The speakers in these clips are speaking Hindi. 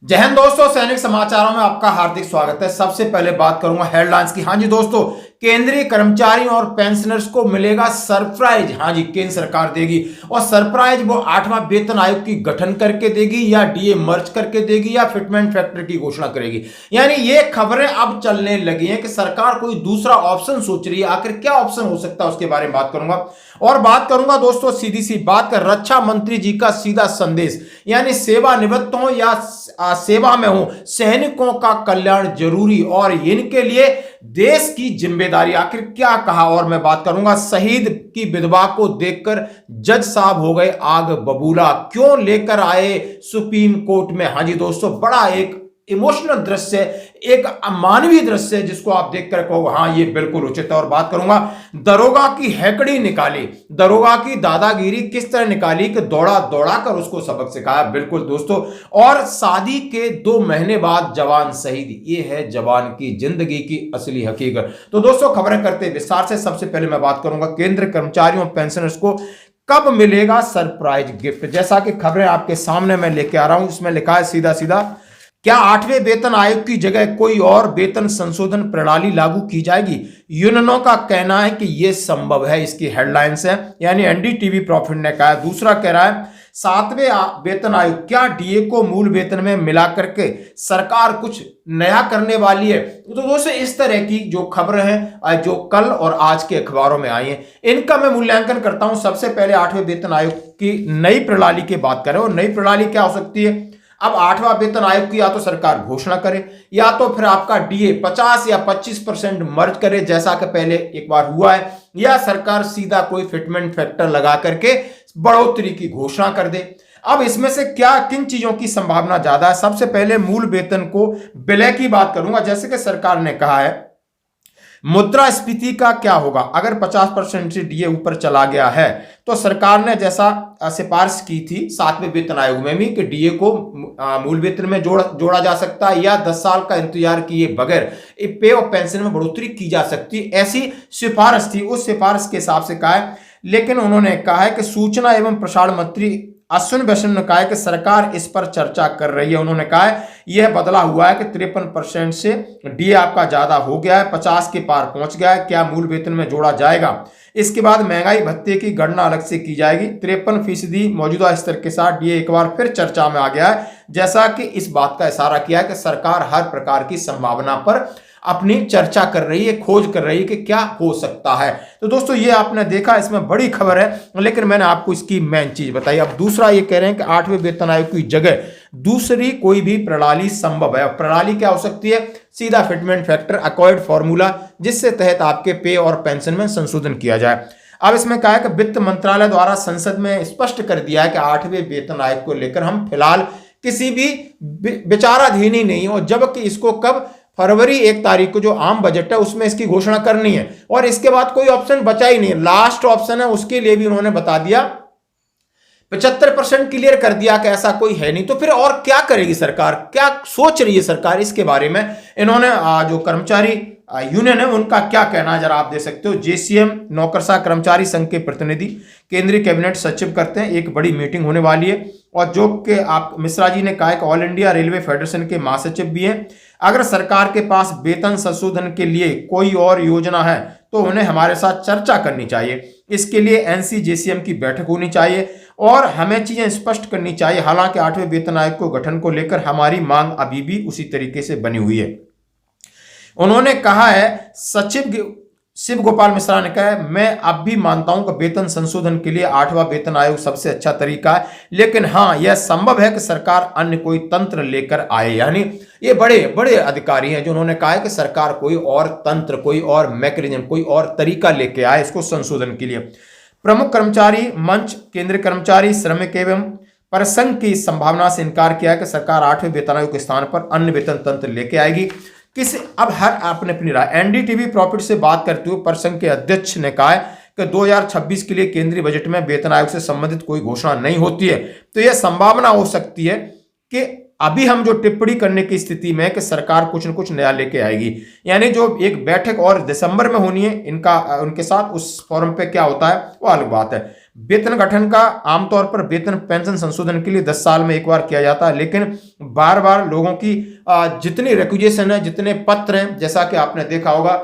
जय हिंद दोस्तों, सैनिक समाचारों में आपका हार्दिक स्वागत है। सबसे पहले बात करूंगा हेडलाइंस की। हाँ जी दोस्तों, केंद्रीय कर्मचारियों और पेंशनर्स को मिलेगा सरप्राइज। हाँ जी, केंद्र सरकार देगी। और सरप्राइज वो 8वां वेतन आयोग की गठन करके देगी, या डीए मर्ज करके देगी, या फिटमेंट फैक्टर की घोषणा करेगी। यानी ये खबरें अब चलने लगी हैं कि सरकार कोई दूसरा ऑप्शन सोच रही है। आखिर क्या ऑप्शन हो सकता है उसके बारे में बात करूंगा। और बात करूंगा दोस्तों सीधी सी बात कर रक्षा मंत्री जी का सीधा संदेश, यानी सेवानिवृत्त हो या सेवा में हो, सैनिकों का कल्याण जरूरी और इनके लिए देश की जिम्मेदारी। आखिर क्या कहा। और मैं बात करूंगा शहीद की विधवा को देखकर जज साहब हो गए आग बबूला, क्यों लेकर आए सुप्रीम कोर्ट में। हाँ जी दोस्तों, बड़ा एक इमोशनल दृश्य, एक अमानवीय दृश्य जिसको आप देखकर कहो हाँ ये बिल्कुल उचित है। और बात करूंगा दरोगा की हैकड़ी निकाली, दरोगा की दादागिरी किस तरह निकाली कि दौड़ा दौड़ा कर उसको सबक सिखाया। बिल्कुल दोस्तों। और शादी के 2 महीने बाद जवान शहीद, ये है जवान की जिंदगी की असली हकीकत। तो दोस्तों खबरें करते विस्तार से। सबसे पहले मैं बात करूंगा केंद्र कर्मचारियों पेंशनर्स को कब मिलेगा सरप्राइज गिफ्ट। जैसा कि खबरें आपके सामने मैं लेके आ रहा हूं, इसमें लिखा है सीधा सीधा, क्या 8वें वेतन आयोग की जगह कोई और वेतन संशोधन प्रणाली लागू की जाएगी। यूनियनों का कहना है कि यह संभव है। इसकी हेडलाइंस है, यानी एनडीटीवी प्रॉफिट ने कहा। दूसरा कह रहा है 7वें वेतन आयोग, क्या डीए को मूल वेतन में मिला करके सरकार कुछ नया करने वाली है। तो दोस्तों इस तरह की जो खबरें हैं जो कल और आज के अखबारों में आई हैं, इनका मैं मूल्यांकन करता हूं। सबसे पहले 8वें वेतन आयोग की नई प्रणाली की बात करें, और नई प्रणाली क्या हो सकती है। अब 8वां वेतन आयोग की या तो सरकार घोषणा करे, या तो फिर आपका डीए 50 या 25% मर्ज करे, जैसा कि पहले एक बार हुआ है, या सरकार सीधा कोई फिटमेंट फैक्टर लगा करके बढ़ोतरी की घोषणा कर दे। अब इसमें से क्या किन चीजों की संभावना ज्यादा है। सबसे पहले मूल वेतन को विलय की बात करूंगा। जैसे कि सरकार ने कहा है मुद्रास्फीति का क्या होगा अगर 50% से डीए ऊपर चला गया है। तो सरकार ने जैसा सिफारिश की थी 7वें वेतन आयोग में भी कि डीए को मूल वेतन में जोड़ा जा सकता है, या 10 साल का इंतजार किए बगैर पे और पेंशन में बढ़ोतरी की जा सकती है। ऐसी सिफारिश थी, उस सिफारिश के हिसाब से कहा है। लेकिन उन्होंने कहा है कि सूचना एवं प्रसारण मंत्री अश्विनी वैष्णव ने कहा है कि सरकार इस पर चर्चा कर रही है। उन्होंने कहा है यह बदला हुआ है कि 53% से डीए आपका ज्यादा हो गया है, 50 के पार पहुंच गया है, क्या मूल वेतन में जोड़ा जाएगा। इसके बाद महंगाई भत्ते की गणना अलग से की जाएगी। 53% मौजूदा स्तर के साथ डीए एक बार फिर चर्चा में आ गया है, जैसा कि इस बात का इशारा किया है कि सरकार हर प्रकार की संभावना पर अपनी चर्चा कर रही है, खोज कर रही है कि क्या हो सकता है। तो दोस्तों ये आपने देखा, इसमें बड़ी खबर है, लेकिन मैंने आपको इसकी मेन चीज बताई। अब दूसरा ये कह रहे हैं कि 8वें वेतन आयोग की जगह दूसरी कोई भी प्रणाली संभव है। प्रणाली क्या हो सकती है, सीधा फिटमेंट फैक्टर अकॉर्ड फॉर्मूला, जिससे तहत आपके पे और पेंशन में संशोधन किया जाए। अब इसमें कहा है कि वित्त मंत्रालय द्वारा संसद में स्पष्ट कर दिया है कि 8वें वेतन आयोग को लेकर हम फिलहाल किसी भी विचाराधीन ही नहीं, और जबकि इसको कब फरवरी 1 तारीख को जो आम बजट है उसमें इसकी घोषणा करनी है, और इसके बाद कोई ऑप्शन बचा ही नहीं। लास्ट ऑप्शन है, उसके लिए भी उन्होंने बता दिया 75% क्लियर कर दिया कि ऐसा कोई है नहीं। तो फिर और क्या करेगी सरकार, क्या सोच रही है सरकार, इसके बारे में इन्होंने जो कर्मचारी यूनियन है उनका क्या कहना है जरा आप दे सकते हो। जेसीएम नौकरशाह कर्मचारी संघ के प्रतिनिधि केंद्रीय कैबिनेट सचिव करते हैं, एक बड़ी मीटिंग होने वाली है। और जो कि आप मिश्रा जी ने कहा है कि ऑल इंडिया रेलवे फेडरेशन के महासचिव भी हैं, अगर सरकार के पास वेतन संशोधन के लिए कोई और योजना है तो उन्हें हमारे साथ चर्चा करनी चाहिए। इसके लिए एनसीजेसीएम की बैठक होनी चाहिए और हमें चीजें स्पष्ट करनी चाहिए। हालांकि 8वें वेतन आयोग को गठन को लेकर हमारी मांग अभी भी उसी तरीके से बनी हुई है। उन्होंने कहा है, सचिव शिव गोपाल मिश्रा ने कहा है, मैं अब भी मानता हूं कि वेतन संशोधन के लिए 8वां वेतन आयोग सबसे अच्छा तरीका है, लेकिन हां यह संभव है कि सरकार अन्य कोई तंत्र लेकर आए। यानी ये बड़े बड़े अधिकारी हैं जो उन्होंने कहा है कि सरकार कोई और तंत्र, कोई और मैकेनिज्म, कोई और तरीका लेके आए इसको संशोधन के लिए। प्रमुख कर्मचारी मंच, केंद्रीय कर्मचारी श्रमिक एवं परिसंघ की संभावना से इनकार किया है कि सरकार 8वें वेतन आयोग के स्थान पर अन्य वेतन तंत्र लेके आएगी। अब हर अपने अपनी राय। एनडीटीवी प्रॉफिट से बात करते हुए परिसंघ के अध्यक्ष ने कहा है कि 2026 के लिए केंद्रीय बजट में वेतन आयोग से संबंधित कोई घोषणा नहीं होती है, तो यह संभावना हो सकती है कि अभी हम जो टिप्पणी करने की स्थिति में है कि सरकार कुछ न कुछ नया लेके आएगी। यानी जो एक बैठक और दिसंबर में होनी है इनका उनके साथ, उस फोरम पे क्या होता है वो अलग बात है। वेतन गठन का आमतौर पर वेतन पेंशन संशोधन के लिए 10 साल में एक बार किया जाता है, लेकिन बार बार लोगों की जितनी रिक्वेजेशन है, जितने पत्र हैं, जैसा कि आपने देखा होगा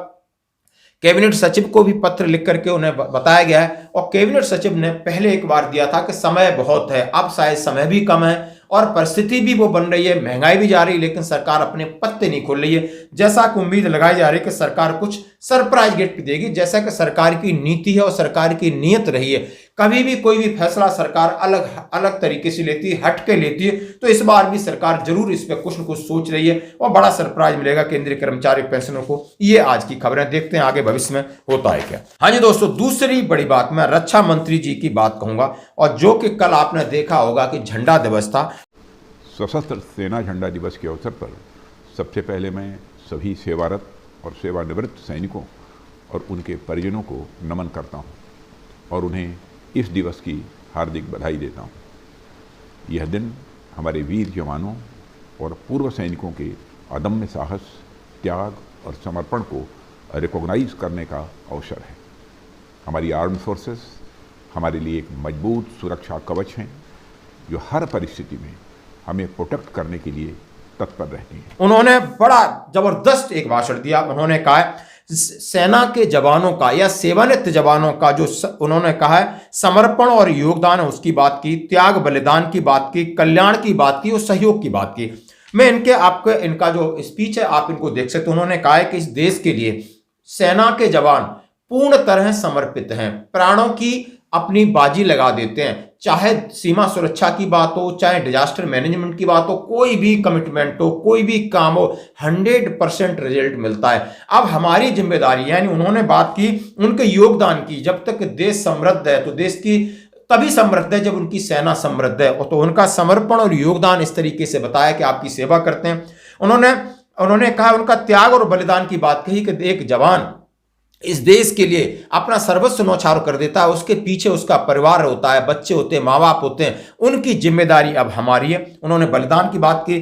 कैबिनेट सचिव को भी पत्र लिख करके उन्हें बताया गया है, और कैबिनेट सचिव ने पहले एक बार दिया था कि समय बहुत है, अब शायद समय भी कम है और परिस्थिति भी वो बन रही है, महंगाई भी जा रही है, लेकिन सरकार अपने पत्ते नहीं खोल रही है। जैसा कि उम्मीद लगाई जा रही है कि सरकार कुछ सरप्राइज गिफ्ट देगी, जैसा कि सरकार की नीति है और सरकार की नीयत रही है। कभी भी कोई भी फैसला सरकार अलग अलग तरीके से लेती है, हट के लेती है, तो इस बार भी सरकार जरूर इस पर कुछ न कुछ सोच रही है और बड़ा सरप्राइज मिलेगा केंद्रीय कर्मचारी पेंशनरों को। ये आज की खबरें, देखते हैं आगे भविष्य में होता है क्या। हाँ जी दोस्तों, दूसरी बड़ी बात मैं रक्षा मंत्री जी की बात कहूंगा, और जो कि कल आपने देखा होगा कि झंडा दिवस था। सशस्त्र सेना झंडा दिवस के अवसर पर सबसे पहले मैं सभी सेवारत और सेवानिवृत्त सैनिकों और उनके परिजनों को नमन करता हूं और उन्हें इस दिवस की हार्दिक बधाई देता हूं। यह दिन हमारे वीर जवानों और पूर्व सैनिकों के अदम्य साहस, त्याग और समर्पण को रिकॉग्नाइज करने का अवसर है। हमारी आर्म्ड फोर्सेस हमारे लिए एक मजबूत सुरक्षा कवच हैं जो हर परिस्थिति में हमें प्रोटेक्ट करने के लिए तत्पर रहती है। उन्होंने बड़ा जबरदस्त एक भाषण दिया। उन्होंने कहा सेना के जवानों का या सेवानिवृत्त जवानों का जो उन्होंने कहा है समर्पण और योगदान है, उसकी बात की, त्याग बलिदान की बात की, कल्याण की बात की और सहयोग की बात की। मैं इनका जो स्पीच है आप इनको देख सकते हो। उन्होंने कहा है कि इस देश के लिए सेना के जवान पूर्ण तरह समर्पित हैं, प्राणों की अपनी बाजी लगा देते हैं, चाहे सीमा सुरक्षा की बात हो, चाहे डिजास्टर मैनेजमेंट की बात हो, कोई भी कमिटमेंट हो, कोई भी काम हो, 100% रिजल्ट मिलता है। अब हमारी जिम्मेदारी, यानी उन्होंने बात की उनके योगदान की। जब तक देश समृद्ध है तो देश की तभी समृद्ध है जब उनकी सेना समृद्ध है, तो उनका समर्पण और योगदान इस तरीके से बताया कि आपकी सेवा करते हैं। उन्होंने कहा, उनका त्याग और बलिदान की बात कही कि एक जवान इस देश के लिए अपना सर्वस्व न्यौछावर कर देता है, उसके पीछे उसका परिवार होता है, बच्चे होते हैं, माँ बाप होते हैं, उनकी जिम्मेदारी अब हमारी है। उन्होंने बलिदान की बात की।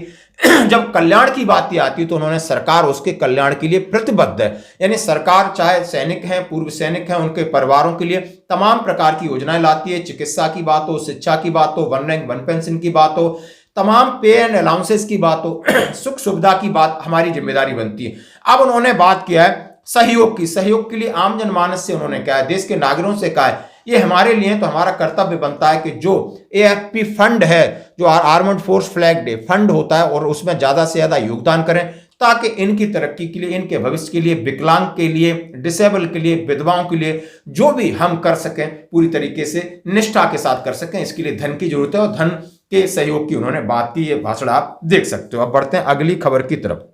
जब कल्याण की बात आती है तो उन्होंने सरकार उसके कल्याण के लिए प्रतिबद्ध है, यानी सरकार चाहे सैनिक हैं, पूर्व सैनिक हैं, उनके परिवारों के लिए तमाम प्रकार की योजनाएं लाती है। चिकित्सा की बात हो, शिक्षा की बात हो, वन रैंक वन पेंशन की बात हो, तमाम पे एंड अलाउंसेस की बात हो, सुख सुविधा की बात हमारी जिम्मेदारी बनती है। अब उन्होंने बात किया है सहयोग के लिए आम जनमानस से उन्होंने कहा है, देश के नागरिकों से कहा है, ये हमारे लिए तो हमारा कर्तव्य बनता है कि जो AFP फंड है, जो armed force flag day fund होता है, और उसमें ज्यादा से ज्यादा योगदान करें ताकि इनकी तरक्की के लिए, इनके भविष्य के लिए, विकलांग के लिए, डिसेबल के लिए, विधवाओं के लिए जो भी हम कर सकें पूरी तरीके से निष्ठा के साथ कर सकें। इसके लिए धन की जरूरत है और धन के सहयोग की उन्होंने बात की। ये भाषण आप देख सकते हो। अब बढ़ते हैं अगली खबर की तरफ।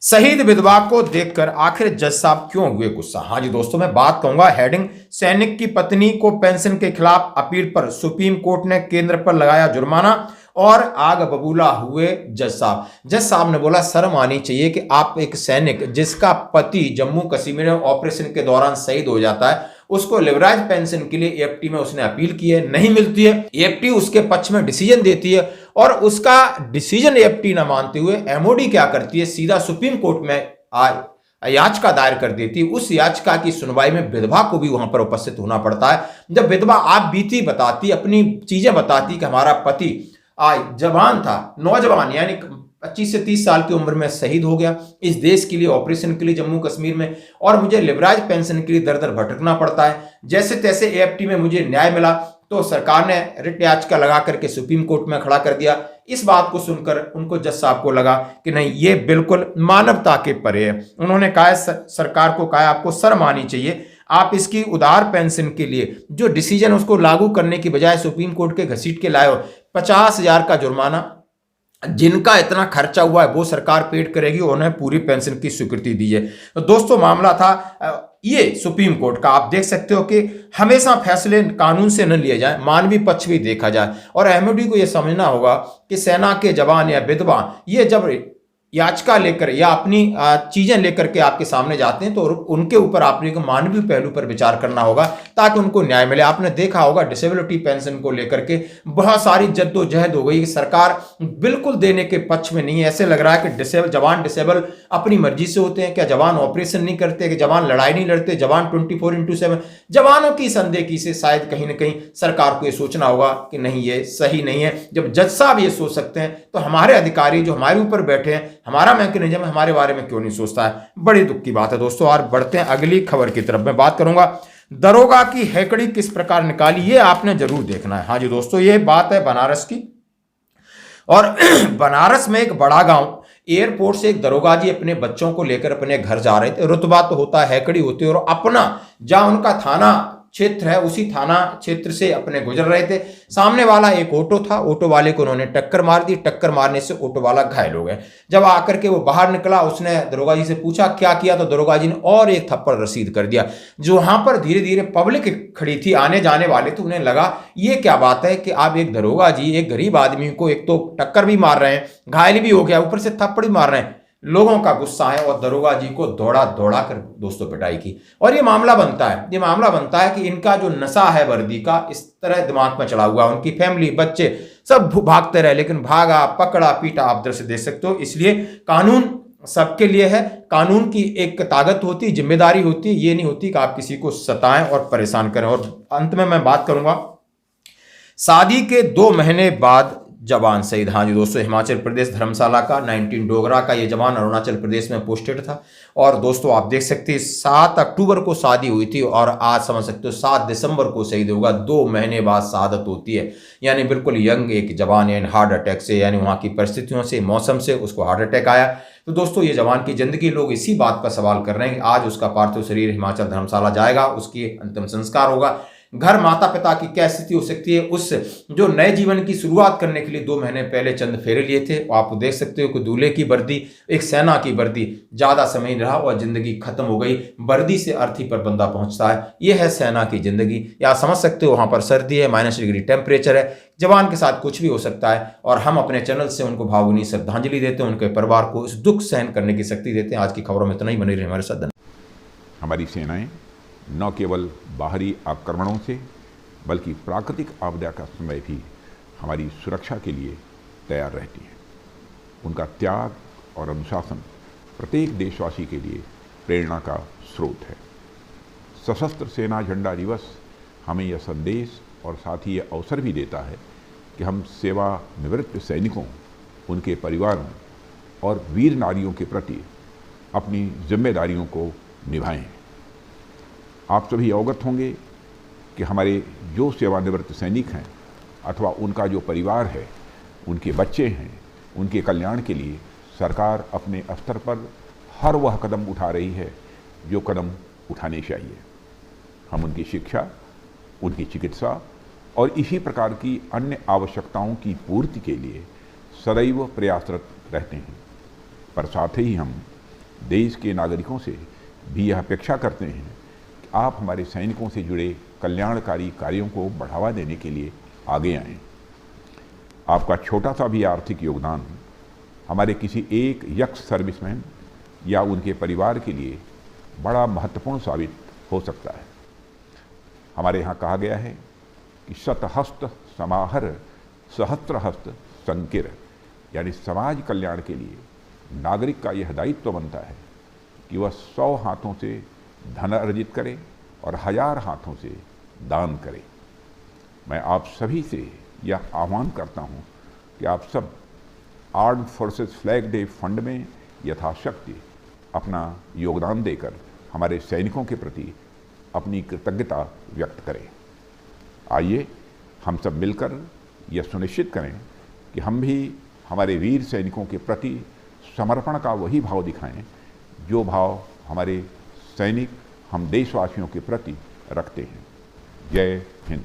शहीद विधवा को देखकर आखिर जज साहब क्यों हुए गुस्सा। हाँ जी दोस्तों, मैं बात कहूंगा हेडिंग, सैनिक की पत्नी को पेंशन के खिलाफ अपील पर सुप्रीम कोर्ट ने केंद्र पर लगाया जुर्माना और आग बबूला हुए जज साहब। जज साहब ने बोला शर्म आनी चाहिए कि आप एक सैनिक जिसका पति जम्मू कश्मीर में ऑपरेशन के दौरान शहीद हो जाता है, उसको लिवराइज पेंशन के लिए EFT में उसने अपील की है, नहीं मिलती है। EFT उसके पक्ष में डिसीजन देती है और उसका डिसीजन EFT ना मानते हुए MOD क्या करती है, सीधा सुप्रीम कोर्ट में याचिका दायर कर देती है। उस याचिका की सुनवाई में विधवा को भी वहां पर उपस्थित होना पड़ता है। जब विधवा आप बीती बताती, अपनी चीजें बताती कि हमारा पति जवान था, नौजवान यानी 25 से 30 साल की उम्र में शहीद हो गया इस देश के लिए, ऑपरेशन के लिए जम्मू कश्मीर में, और मुझे लिवराइज पेंशन के लिए दर दर भटकना पड़ता है, जैसे तैसे AFT में मुझे न्याय मिला, तो सरकार ने रिट याचिका लगा करके सुप्रीम कोर्ट में खड़ा कर दिया। इस बात को सुनकर उनको जज साहब को लगा कि नहीं, ये बिल्कुल मानवता के परे है। उन्होंने कहा, सरकार को कहा, आपको शर्म आनी चाहिए, आप इसकी उदार पेंशन के लिए जो डिसीजन उसको लागू करने की बजाय सुप्रीम कोर्ट के घसीट के लाए हो। 50,000 का जुर्माना, जिनका इतना खर्चा हुआ है वो सरकार पेड करेगी, उन्हें पूरी पेंशन की स्वीकृति दी है। तो दोस्तों मामला था ये सुप्रीम कोर्ट का। आप देख सकते हो कि हमेशा फैसले कानून से न लिए जाए, मानवीय पक्ष भी देखा जाए, और MOD को यह समझना होगा कि सेना के जवान या विधवा ये जब याचिका लेकर या अपनी चीजें लेकर के आपके सामने जाते हैं तो उनके ऊपर आपने एक मानवीय पहलू पर विचार करना होगा ताकि उनको न्याय मिले। आपने देखा होगा डिसेबिलिटी पेंशन को लेकर के बहुत सारी जद्दोजहद हो गई कि सरकार बिल्कुल देने के पक्ष में नहीं है। ऐसे लग रहा है कि जवान डिसेबल अपनी मर्जी से होते हैं। क्या जवान ऑपरेशन नहीं करते, कि जवान लड़ाई नहीं लड़ते, जवान 24/7? जवानों की संदेही से शायद कहीं ना कहीं सरकार को यह सोचना होगा कि नहीं, ये सही नहीं है। जब जज साहब ये सोच सकते हैं तो हमारे अधिकारी जो हमारे ऊपर बैठे हैं, हमारा मैकेनिज्म हमारे बारे में क्यों नहीं सोचता है? बड़ी दुख की बात है दोस्तों। और बढ़ते हैं अगली खबर की तरफ। मैं बात करूंगा दरोगा की हैकड़ी किस प्रकार निकाली, ये आपने जरूर देखना है। हाँ जी दोस्तों, ये बात है बनारस की। और बनारस में एक बड़ा गांव, एयरपोर्ट से एक दरोगा जी अपने बच्चों को लेकर अपने घर जा रहे थे। रुतबा तो होता है, हैकड़ी होती है, और अपना जहां उनका थाना क्षेत्र है उसी थाना क्षेत्र से अपने गुजर रहे थे। सामने वाला एक ऑटो था, ऑटो वाले को उन्होंने टक्कर मार दी। टक्कर मारने से ऑटो वाला घायल हो गए। जब आकर के वो बाहर निकला, उसने दरोगा जी से पूछा क्या किया, तो दरोगा जी ने और एक थप्पड़ रसीद कर दिया। जो वहां पर धीरे धीरे पब्लिक खड़ी थी, आने जाने वाले, तो उन्हें लगा ये क्या बात है कि आप एक दरोगा जी एक गरीब आदमी को एक तो टक्कर भी मार रहे हैं, घायल भी हो गया, ऊपर से थप्पड़ भी मार रहे हैं। लोगों का गुस्सा है और दरोगा जी को दौड़ा दौड़ा कर दोस्तों पिटाई की। और ये मामला बनता है कि इनका जो नशा है वर्दी का इस तरह दिमाग में चढ़ा हुआ, उनकी फैमिली बच्चे सब भागते रहे, लेकिन भागा पकड़ा पीटा आप दृश्य देख सकते हो। इसलिए कानून सबके लिए है, कानून की एक ताकत होती, जिम्मेदारी होती, ये नहीं होती कि आप किसी को सताएं और परेशान करें। और अंत में मैं बात करूंगा शादी के 2 महीने बाद जवान शहीद। हाँ जी दोस्तों, हिमाचल प्रदेश धर्मशाला का 19 डोगरा का ये जवान अरुणाचल प्रदेश में पोस्टेड था। और दोस्तों आप देख सकते हैं 7 अक्टूबर को शादी हुई थी और आज समझ सकते हो 7 दिसंबर को शहीद होगा। 2 महीने बाद शहादत होती है, यानी बिल्कुल यंग एक जवान, यानी हार्ट अटैक से, यानी वहाँ की परिस्थितियों से, मौसम से उसको हार्ट अटैक आया। तो दोस्तों ये जवान की जिंदगी, लोग इसी बात का सवाल कर रहे हैं कि आज उसका पार्थिव शरीर हिमाचल धर्मशाला जाएगा, उसकी अंतिम संस्कार होगा। घर माता पिता की क्या स्थिति हो सकती है, उस जो नए जीवन की शुरुआत करने के लिए 2 महीने पहले चंद फेरे लिए थे। आप देख सकते हो कि दूल्हे की वर्दी, एक सेना की वर्दी, ज्यादा समय रहा और जिंदगी खत्म हो गई। वर्दी से अर्थी पर बंदा पहुंचता है, यह है सेना की जिंदगी। या समझ सकते हो वहां पर सर्दी है, -डिग्री टेम्परेचर है, जवान के साथ कुछ भी हो सकता है। और हम अपने चैनल से उनको भावभीनी श्रद्धांजलि देते हैं, उनके परिवार को इस दुख सहन करने की शक्ति देते हैं। आज की खबरों में इतना ही, बनी रहे हमारे साथ। हमारी सेनाएं न केवल बाहरी आक्रमणों से बल्कि प्राकृतिक आपदा का समय भी हमारी सुरक्षा के लिए तैयार रहती हैं। उनका त्याग और अनुशासन प्रत्येक देशवासी के लिए प्रेरणा का स्रोत है। सशस्त्र सेना झंडा दिवस हमें यह संदेश और साथ ही यह अवसर भी देता है कि हम सेवानिवृत्त सैनिकों, उनके परिवारों और वीर नारियों के प्रति अपनी जिम्मेदारियों को निभाएं। आप सभी अवगत होंगे कि हमारे जो सेवानिवृत्त सैनिक हैं अथवा उनका जो परिवार है, उनके बच्चे हैं, उनके कल्याण के लिए सरकार अपने स्तर पर हर वह कदम उठा रही है जो कदम उठाने चाहिए। हम उनकी शिक्षा, उनकी चिकित्सा और इसी प्रकार की अन्य आवश्यकताओं की पूर्ति के लिए सदैव प्रयासरत रहते हैं। पर साथ ही हम देश के नागरिकों से भी यह अपेक्षा करते हैं कि आप हमारे सैनिकों से जुड़े कल्याणकारी कार्यों को बढ़ावा देने के लिए आगे आएं। आपका छोटा सा भी आर्थिक योगदान हमारे किसी एक यक्ष सर्विसमैन या उनके परिवार के लिए बड़ा महत्वपूर्ण साबित हो सकता है। हमारे यहाँ कहा गया है कि शतहस्त समाहर सहस्त्रहस्त संकिर, यानी समाज कल्याण के लिए नागरिक का यह दायित्व बनता है कि वह 100 हाथों से धन अर्जित करे और 1000 हाथों से दान करे। मैं आप सभी से यह आह्वान करता हूँ कि आप सब armed forces flag day fund में यथाशक्ति अपना योगदान देकर हमारे सैनिकों के प्रति अपनी कृतज्ञता व्यक्त करें। आइए हम सब मिलकर यह सुनिश्चित करें कि हम भी हमारे वीर सैनिकों के प्रति समर्पण का वही भाव दिखाएं जो भाव हमारे सैनिक हम देशवासियों के प्रति रखते हैं। जय हिंद।